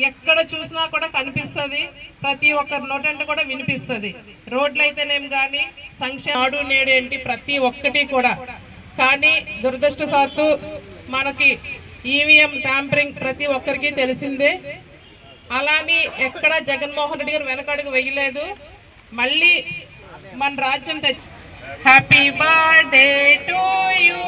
ఎక్కడ చూసినా కూడా కనిపిస్తుంది, ప్రతి ఒక్కరి నోటంట కూడా వినిపిస్తుంది. రోడ్లు అయితేనేం కానీ నాడు నేడు ఏంటి ప్రతి ఒక్కటి కూడా. కానీ దురదృష్టవశాత్తు మనకి ఈవీఎం ట్యాంపరింగ్ ప్రతి ఒక్కరికి తెలిసిందే. అలాని ఎక్కడ జగన్మోహన్ రెడ్డి గారు వెనకడుగు వేయలేదు. మళ్ళీ మన రాజ్యం హ్యాపీ బర్త్డే టు యూ.